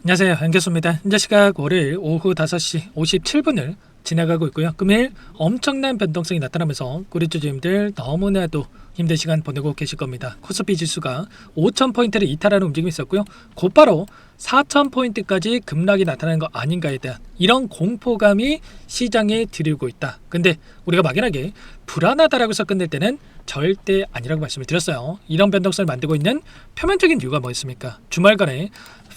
안녕하세요, 안교수입니다. 현재 시각 월요일 오후 5시 57분을 지나가고 있고요. 금일 엄청난 변동성이 나타나면서 우리 주주님들 너무나도 힘든 시간 보내고 계실 겁니다. 코스피 지수가 5,000포인트를 이탈하는 움직임이 있었고요. 곧바로 4,000포인트까지 급락이 나타나는 거 아닌가에 대한 이런 공포감이 시장에 들이고 있다. 근데 우리가 막연하게 불안하다라고 해서 끝낼 때는 절대 아니라고 말씀을 드렸어요. 이런 변동성을 만들고 있는 표면적인 이유가 뭐였습니까? 주말간에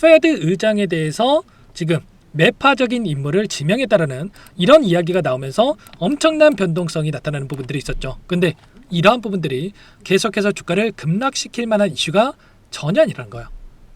페드 의장에 대해서 지금 매파적인 인물을 지명했다라는 이런 이야기가 나오면서 엄청난 변동성이 나타나는 부분들이 있었죠. 근데 이러한 부분들이 계속해서 주가를 급락시킬 만한 이슈가 전혀 아니라는 거예요.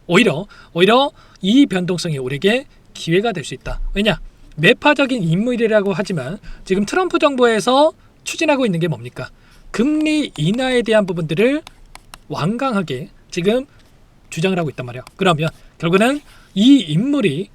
오히려 이 변동성이 우리에게 기회가 될 수 있다. 왜냐? 매파적인 인물이라고 하지만 지금 트럼프 정부에서 추진하고 있는 게 뭡니까? 금리 인하에 대한 부분들을 완강하게 지금 주장을 하고 있단 말이에요. 그러면 결국은 이 인물이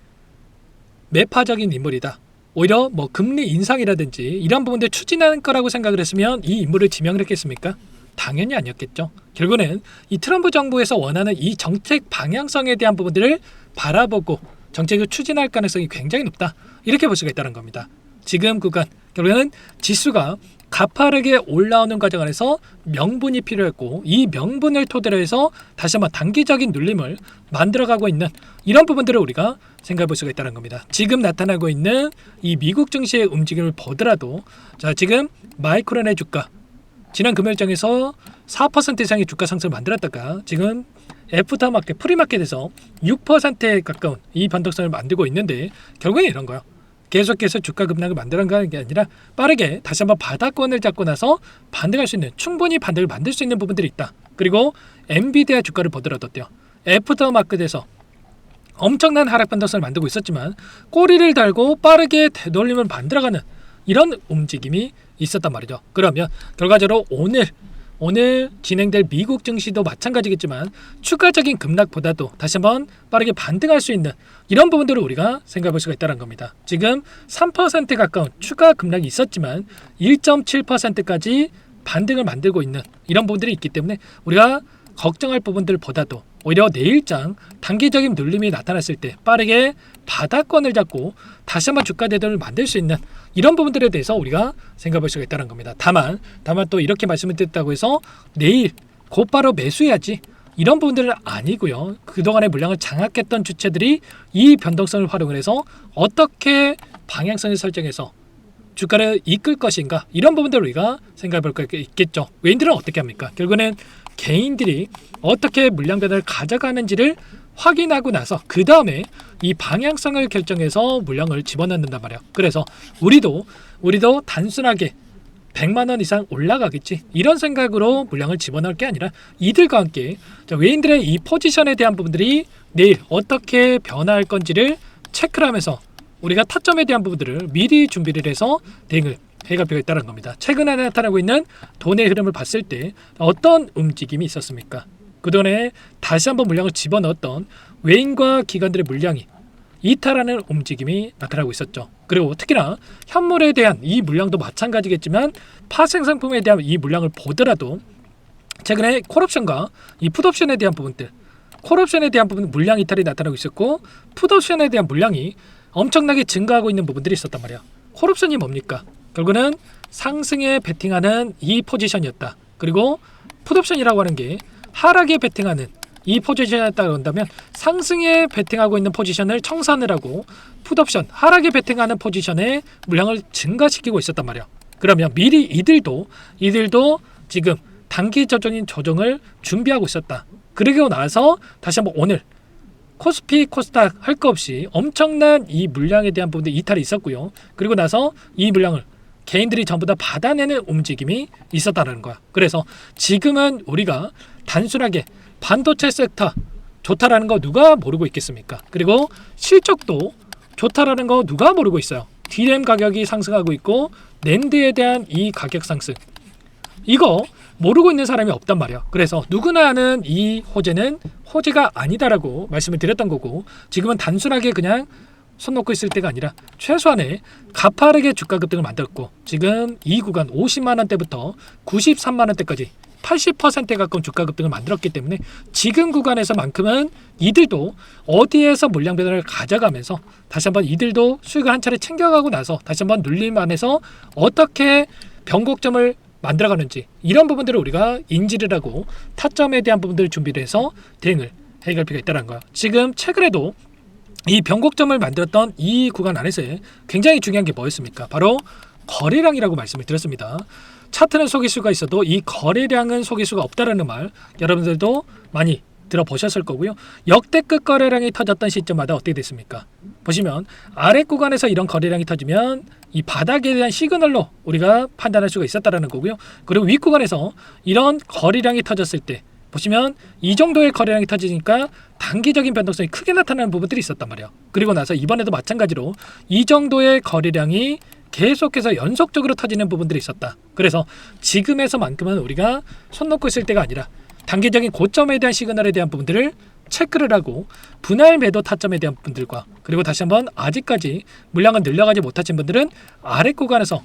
매파적인 인물이다. 오히려 뭐 금리 인상이라든지 이런 부분들 추진하는 거라고 생각을 했으면 이 인물을 지명을 했겠습니까? 당연히 아니었겠죠. 결국은 이 트럼프 정부에서 원하는 이 정책 방향성에 대한 부분들을 바라보고 정책을 추진할 가능성이 굉장히 높다. 이렇게 볼 수가 있다는 겁니다. 지금 구간 결국에는 지수가 가파르게 올라오는 과정 안에서 명분이 필요했고 이 명분을 토대로 해서 다시 한번 단기적인 눌림을 만들어가고 있는 이런 부분들을 우리가 생각해 볼 수가 있다는 겁니다. 지금 나타나고 있는 이 미국 증시의 움직임을 보더라도 자 지금 마이크론의 주가 지난 금요일장에서 4% 이상의 주가 상승을 만들었다가 지금 애프터마켓 프리마켓에서 6%에 가까운 이 변동성을 만들고 있는데 결국엔 이런 거예요. 계속해서 주가 급락을 만들어가는 게 아니라 빠르게 다시 한번 바닥권을 잡고 나서 반등할 수 있는 충분히 반등을 만들 수 있는 부분들이 있다. 그리고 엔비디아 주가를 보더라도 어때요? 애프터마켓에서 엄청난 하락 변동성을 만들고 있었지만 꼬리를 달고 빠르게 되돌림을 만들어가는 이런 움직임이 있었단 말이죠. 그러면 결과적으로 오늘 진행될 미국 증시도 마찬가지겠지만 추가적인 급락보다도 다시 한번 빠르게 반등할 수 있는 이런 부분들을 우리가 생각해 볼 수가 있다는 겁니다. 지금 3% 가까운 추가 급락이 있었지만 1.7%까지 반등을 만들고 있는 이런 부분들이 있기 때문에 우리가 걱정할 부분들보다도 오히려 내일장 단기적인 눌림이 나타났을 때 빠르게 바닥권을 잡고 다시 한번 주가 대전을 만들 수 있는 이런 부분들에 대해서 우리가 생각해 볼 수가 있다는 겁니다. 다만 또 이렇게 말씀을 드렸다고 해서 내일 곧바로 매수해야지 이런 부분들은 아니고요. 그동안의 물량을 장악했던 주체들이 이 변동성을 활용을 해서 어떻게 방향성을 설정해서 주가를 이끌 것인가 이런 부분들을 우리가 생각해 볼 게 있겠죠. 외인들은 어떻게 합니까? 결국에는 개인들이 어떻게 물량 변화를 가져가는지를 확인하고 나서 그 다음에 이 방향성을 결정해서 물량을 집어넣는단 말이에요. 그래서 우리도 단순하게 100만 원 이상 올라가겠지 이런 생각으로 물량을 집어넣을 게 아니라 이들과 함께 외인들의 이 포지션에 대한 부분들이 내일 어떻게 변화할 건지를 체크를 하면서 우리가 타점에 대한 부분들을 미리 준비를 해서 대응을 해갈 필요가 있다는 겁니다. 최근에 나타나고 있는 돈의 흐름을 봤을 때 어떤 움직임이 있었습니까? 그동안에 다시 한번 물량을 집어넣었던 외인과 기관들의 물량이 이탈하는 움직임이 나타나고 있었죠. 그리고 특히나 현물에 대한 이 물량도 마찬가지겠지만 파생상품에 대한 이 물량을 보더라도 최근에 콜옵션과 이 풋옵션에 대한 부분들 콜옵션에 대한 부분 물량 이탈이 나타나고 있었고 풋옵션에 대한 물량이 엄청나게 증가하고 있는 부분들이 있었단 말이야. 콜옵션이 뭡니까? 결국은 상승에 베팅하는 이 포지션이었다. 그리고 풋옵션이라고 하는 게 하락에 베팅하는 이 포지션이었다고 한다면 상승에 베팅하고 있는 포지션을 청산을 하고 풋옵션 하락에 베팅하는 포지션에 물량을 증가시키고 있었단 말이야. 그러면 미리 이들도 지금 단기적인 조정을 준비하고 있었다. 그러고 나서 다시 한번 오늘 코스피, 코스닥 할 거 없이 엄청난 이 물량에 대한 부분들 이탈이 있었고요. 그리고 나서 이 물량을 개인들이 전부 다 받아내는 움직임이 있었다는 거야. 그래서 지금은 우리가 단순하게 반도체 섹터 좋다라는 거 누가 모르고 있겠습니까? 그리고 실적도 좋다라는 거 누가 모르고 있어요. DRAM 가격이 상승하고 있고 낸드에 대한 이 가격 상승 이거 모르고 있는 사람이 없단 말이야. 그래서 누구나 아는 이 호재는 호재가 아니다라고 말씀을 드렸던 거고 지금은 단순하게 그냥 손 놓고 있을 때가 아니라 최소한의 가파르게 주가 급등을 만들었고 지금 이 구간 50만 원대부터 93만 원대까지 80%에 가까운 주가 급등을 만들었기 때문에 지금 구간에서만큼은 이들도 어디에서 물량 배달을 가져가면서 다시 한번 이들도 수익을 한 차례 챙겨가고 나서 다시 한번 눌림 안에서 어떻게 변곡점을 만들어가는지 이런 부분들을 우리가 인지를 하고 타점에 대한 부분들을 준비를 해서 대응을 해갈 필요가 있다는 거예요. 지금 최근에도 이 변곡점을 만들었던 이 구간 안에서의 굉장히 중요한 게 뭐였습니까? 바로 거래량이라고 말씀을 드렸습니다. 차트는 속일 수가 있어도 이 거래량은 속일 수가 없다라는 말 여러분들도 많이 들어보셨을 거고요. 역대급 거래량이 터졌던 시점마다 어떻게 됐습니까? 보시면 아래 구간에서 이런 거래량이 터지면 이 바닥에 대한 시그널로 우리가 판단할 수가 있었다라는 거고요. 그리고 윗 구간에서 이런 거래량이 터졌을 때 보시면 이 정도의 거래량이 터지니까 단기적인 변동성이 크게 나타나는 부분들이 있었단 말이에요. 그리고 나서 이번에도 마찬가지로 이 정도의 거래량이 계속해서 연속적으로 터지는 부분들이 있었다. 그래서 지금에서만큼은 우리가 손 놓고 있을 때가 아니라 단기적인 고점에 대한 시그널에 대한 부분들을 체크를 하고 분할 매도 타점에 대한 부분들과 그리고 다시 한번 아직까지 물량을 늘려가지 못하신 분들은 아래 구간에서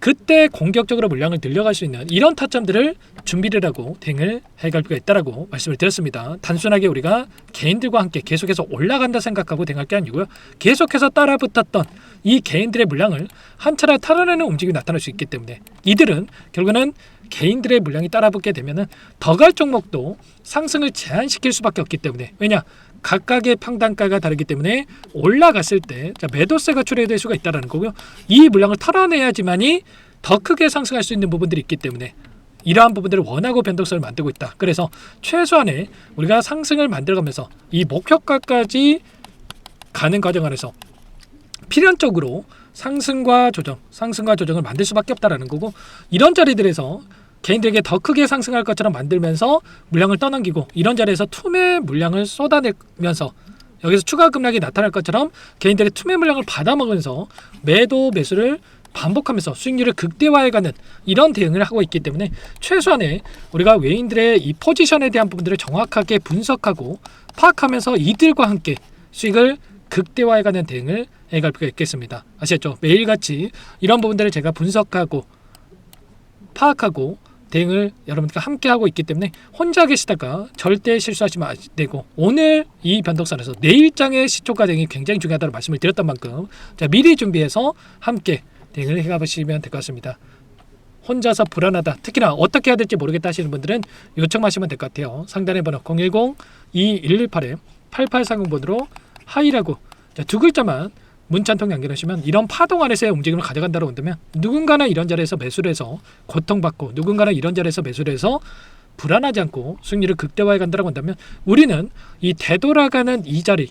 그때 공격적으로 물량을 늘려갈 수 있는 이런 타점들을 준비를 하고 대응을 해갈 필요가 있다라고 말씀을 드렸습니다. 단순하게 우리가 개인들과 함께 계속해서 올라간다 생각하고 대응할 게 아니고요. 계속해서 따라붙었던 이 개인들의 물량을 한 차례 탈환하는 움직임이 나타날 수 있기 때문에 이들은 결국에는 개인들의 물량이 따라붙게 되면은 더 갈 종목도 상승을 제한시킬 수밖에 없기 때문에 왜냐? 각각의 평단가가 다르기 때문에 올라갔을 때 매도세가 출현될 수가 있다는 거고요. 이 물량을 털어내야지만이 더 크게 상승할 수 있는 부분들이 있기 때문에 이러한 부분들을 원하고 변동성을 만들고 있다. 그래서 최소한의 우리가 상승을 만들어가면서 이 목표가까지 가는 과정 안에서 필연적으로 상승과 조정을 만들 수밖에 없다라는 거고 이런 자리들에서 개인들에게 더 크게 상승할 것처럼 만들면서 물량을 떠넘기고 이런 자리에서 투매 물량을 쏟아내면서 여기서 추가 급락이 나타날 것처럼 개인들의 투매 물량을 받아먹으면서 매도 매수를 반복하면서 수익률을 극대화해가는 이런 대응을 하고 있기 때문에 최소한의 우리가 외인들의 이 포지션에 대한 부분들을 정확하게 분석하고 파악하면서 이들과 함께 수익을 극대화해가는 대응을 해갈 필요가 있겠습니다. 아시겠죠? 매일같이 이런 부분들을 제가 분석하고 파악하고 대응을 여러분들과 함께 하고 있기 때문에 혼자 계시다가 절대 실수하시면 안 되고 오늘 이 변동선에서 내일장의 시초가 대응이 굉장히 중요하다고 말씀을 드렸던 만큼 자, 미리 준비해서 함께 대응을 해가보시면 될 것 같습니다. 혼자서 불안하다 특히나 어떻게 해야 될지 모르겠다 하시는 분들은 요청하시면 될 것 같아요. 상단의 번호 010-2118-8830번으로 하이라고 두 글자만 문자 한 통 남겨놓으시면 이런 파동 안에서의 움직임을 가져간다고 한다면 누군가는 이런 자리에서 매수를 해서 고통받고 누군가는 이런 자리에서 매수를 해서 불안하지 않고 수익률을 극대화해 간다고 한다면 우리는 이 되돌아가는 이 자리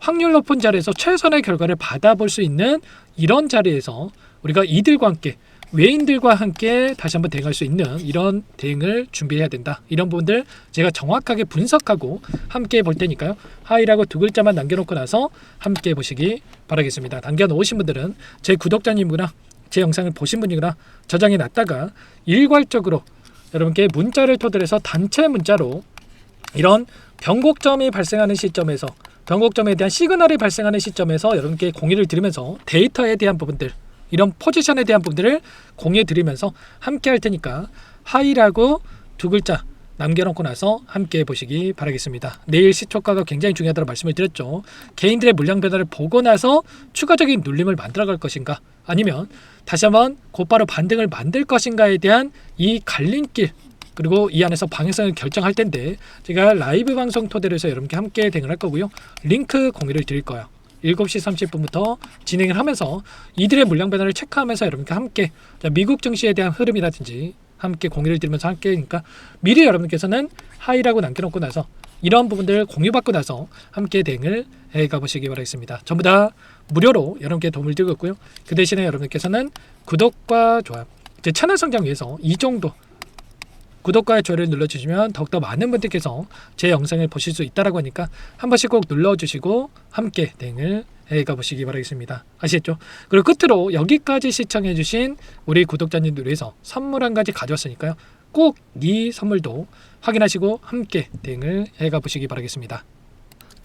확률 높은 자리에서 최선의 결과를 받아볼 수 있는 이런 자리에서 우리가 이들과 함께 외인들과 함께 다시 한번 대응할 수 있는 이런 대응을 준비해야 된다. 이런 부분들 제가 정확하게 분석하고 함께 볼 테니까요. 하이라고 두 글자만 남겨놓고 나서 함께 보시기 바라겠습니다. 남겨놓으신 분들은 제 구독자님이구나 제 영상을 보신 분이구나 저장해 놨다가 일괄적으로 여러분께 문자를 토대로 해서 단체 문자로 이런 변곡점이 발생하는 시점에서 변곡점에 대한 시그널이 발생하는 시점에서 여러분께 공유를 드리면서 데이터에 대한 부분들 이런 포지션에 대한 부분들을 공유해 드리면서 함께 할 테니까 하이라고 두 글자 남겨놓고 나서 함께 보시기 바라겠습니다. 내일 시초가가 굉장히 중요하다고 말씀을 드렸죠. 개인들의 물량 변화를 보고 나서 추가적인 눌림을 만들어갈 것인가 아니면 다시 한번 곧바로 반등을 만들 것인가에 대한 이 갈림길 그리고 이 안에서 방향성을 결정할 텐데 제가 라이브 방송 토대로 해서 여러분께 함께 대응을 할 거고요. 링크 공유를 드릴 거예요. 7시 30분부터 진행을 하면서 이들의 물량 변화를 체크하면서 여러분께 함께 미국 증시에 대한 흐름이라든지 함께 공유를 드리면서 함께 하니까 미리 여러분께서는 하이라고 남겨놓고 나서 이런 부분들 공유받고 나서 함께 대응을 해가보시기 바라겠습니다. 전부 다 무료로 여러분께 도움을 드리고 있고요. 그 대신에 여러분께서는 구독과 좋아요 제 채널 성장 위해서 이 정도 구독과 좋아요를 눌러주시면 더욱더 많은 분들께서 제 영상을 보실 수 있다고 하니까 한 번씩 꼭 눌러주시고 함께 대응을 해가보시기 바라겠습니다. 아시겠죠? 그리고 끝으로 여기까지 시청해주신 우리 구독자님들 위해서 선물 한 가지 가져왔으니까요. 꼭 이 선물도 확인하시고 함께 대응을 해가보시기 바라겠습니다.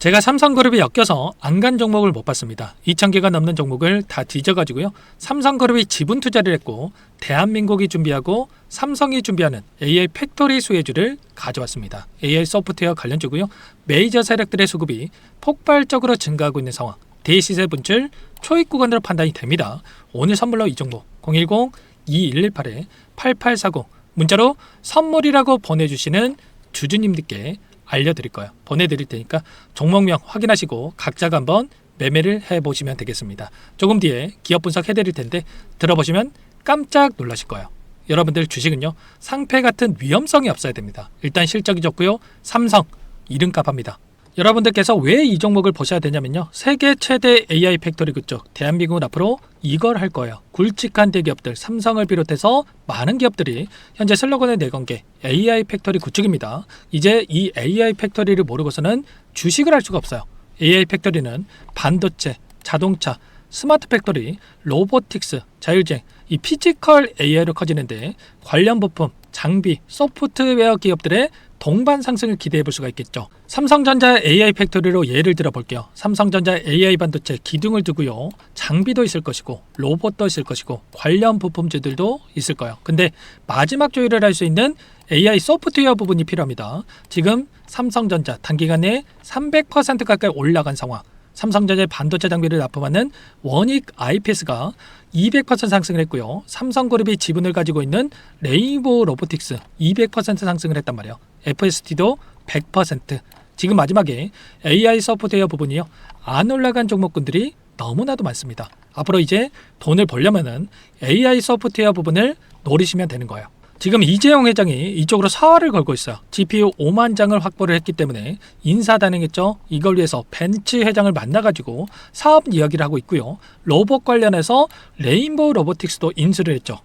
제가 삼성그룹이 엮여서 안 간 종목을 못 봤습니다. 2,000개가 넘는 종목을 다 뒤져가지고요. 삼성그룹이 지분 투자를 했고 대한민국이 준비하고 삼성이 준비하는 AI 팩토리 수혜주를 가져왔습니다. AI 소프트웨어 관련주고요. 메이저 세력들의 수급이 폭발적으로 증가하고 있는 상황. 대시세 분출 초입 구간으로 판단이 됩니다. 오늘 선물로 이 종목 010-2118-8840 문자로 선물이라고 보내주시는 주주님들께 알려드릴 거예요. 보내드릴 테니까 종목명 확인하시고 각자가 한번 매매를 해보시면 되겠습니다. 조금 뒤에 기업 분석 해드릴 텐데 들어보시면 깜짝 놀라실 거예요. 여러분들 주식은요 상패 같은 위험성이 없어야 됩니다. 일단 실적이 좋고요. 삼성 이름값 합니다. 여러분들께서 왜 이 종목을 보셔야 되냐면요. 세계 최대 AI 팩토리 그쪽 대한민국은 앞으로 이걸 할 거예요. 굵직한 대기업들 삼성을 비롯해서 많은 기업들이 현재 슬로건을 내건 게 AI 팩토리 구축입니다. 이제 이 AI 팩토리를 모르고서는 주식을 할 수가 없어요. AI 팩토리는 반도체, 자동차, 스마트 팩토리, 로보틱스, 자율주행, 이 피지컬 AI로 커지는데 관련 부품, 장비, 소프트웨어 기업들의 동반 상승을 기대해 볼 수가 있겠죠. 삼성전자 AI 팩토리로 예를 들어 볼게요. 삼성전자 AI 반도체 기둥을 두고요. 장비도 있을 것이고 로봇도 있을 것이고 관련 부품주들도 있을 거예요. 근데 마지막 조율을 할 수 있는 AI 소프트웨어 부분이 필요합니다. 지금 삼성전자 단기간에 300% 가까이 올라간 상황. 삼성전자의 반도체 장비를 납품하는 원익 IPS가 200% 상승을 했고요. 삼성그룹이 지분을 가지고 있는 레인보우 로보틱스 200% 상승을 했단 말이에요. FST도 100%. 지금 마지막에 AI 소프트웨어 부분이요. 안 올라간 종목군들이 너무나도 많습니다. 앞으로 이제 돈을 벌려면은 AI 소프트웨어 부분을 노리시면 되는 거예요. 지금 이재용 회장이 이쪽으로 사활을 걸고 있어요. GPU 5만 장을 확보를 했기 때문에 인사단행했죠. 이걸 위해서 벤츠 회장을 만나가지고 사업 이야기를 하고 있고요. 로봇 관련해서 레인보우 로보틱스도 인수를 했죠.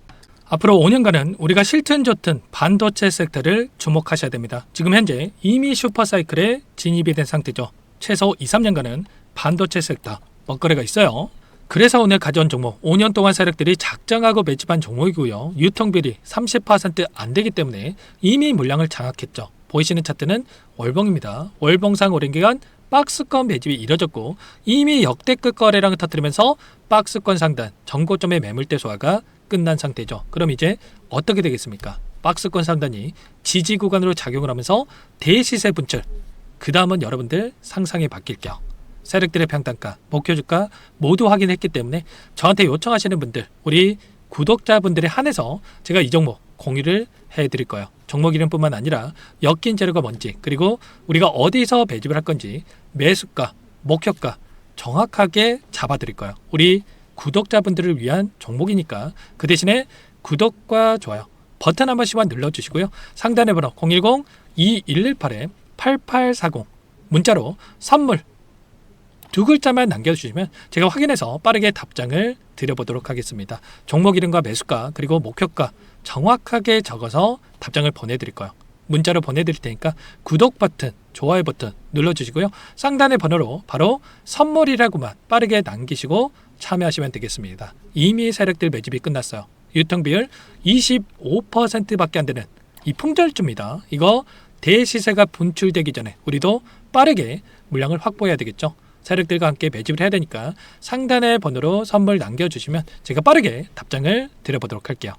앞으로 5년간은 우리가 싫든 좋든 반도체 섹터를 주목하셔야 됩니다. 지금 현재 이미 슈퍼사이클에 진입이 된 상태죠. 최소 2-3년간은 반도체 섹터 먹거리가 있어요. 그래서 오늘 가져온 종목 5년 동안 세력들이 작정하고 매집한 종목이고요. 유통비율이 30% 안 되기 때문에 이미 물량을 장악했죠. 보이시는 차트는 월봉입니다. 월봉상 오랜 기간 박스권 매집이 이뤄졌고 이미 역대급 거래량을 터뜨리면서 박스권 상단 전고점의 매물대 소화가 끝난 상태죠. 그럼 이제 어떻게 되겠습니까? 박스권 상단이 지지 구간으로 작용을 하면서 대시세 분출. 그 다음은 여러분들 상상이 바뀔게요. 세력들의 평단가, 목표주가 모두 확인했기 때문에 저한테 요청하시는 분들, 우리 구독자분들에 한해서 제가 이 종목 공유를 해드릴 거예요. 종목 이름뿐만 아니라 엮인 재료가 뭔지, 그리고 우리가 어디서 매집을 할 건지 매수가, 목표가 정확하게 잡아드릴 거예요. 우리 구독자분들을 위한 종목이니까 그 대신에 구독과 좋아요 버튼 한 번씩만 눌러주시고요. 상단의 번호 010-2118-8840 문자로 선물 두 글자만 남겨주시면 제가 확인해서 빠르게 답장을 드려보도록 하겠습니다. 종목 이름과 매수가 그리고 목표가 정확하게 적어서 답장을 보내드릴 거예요. 문자로 보내드릴 테니까 구독 버튼, 좋아요 버튼 눌러주시고요. 상단의 번호로 바로 선물이라고만 빠르게 남기시고 참여하시면 되겠습니다. 이미 세력들 매집이 끝났어요. 유통비율 25%밖에 안 되는 이 품절주입니다. 이거 대시세가 분출되기 전에 우리도 빠르게 물량을 확보해야 되겠죠. 세력들과 함께 매집을 해야 되니까 상단의 번호로 선물 남겨주시면 제가 빠르게 답장을 드려보도록 할게요.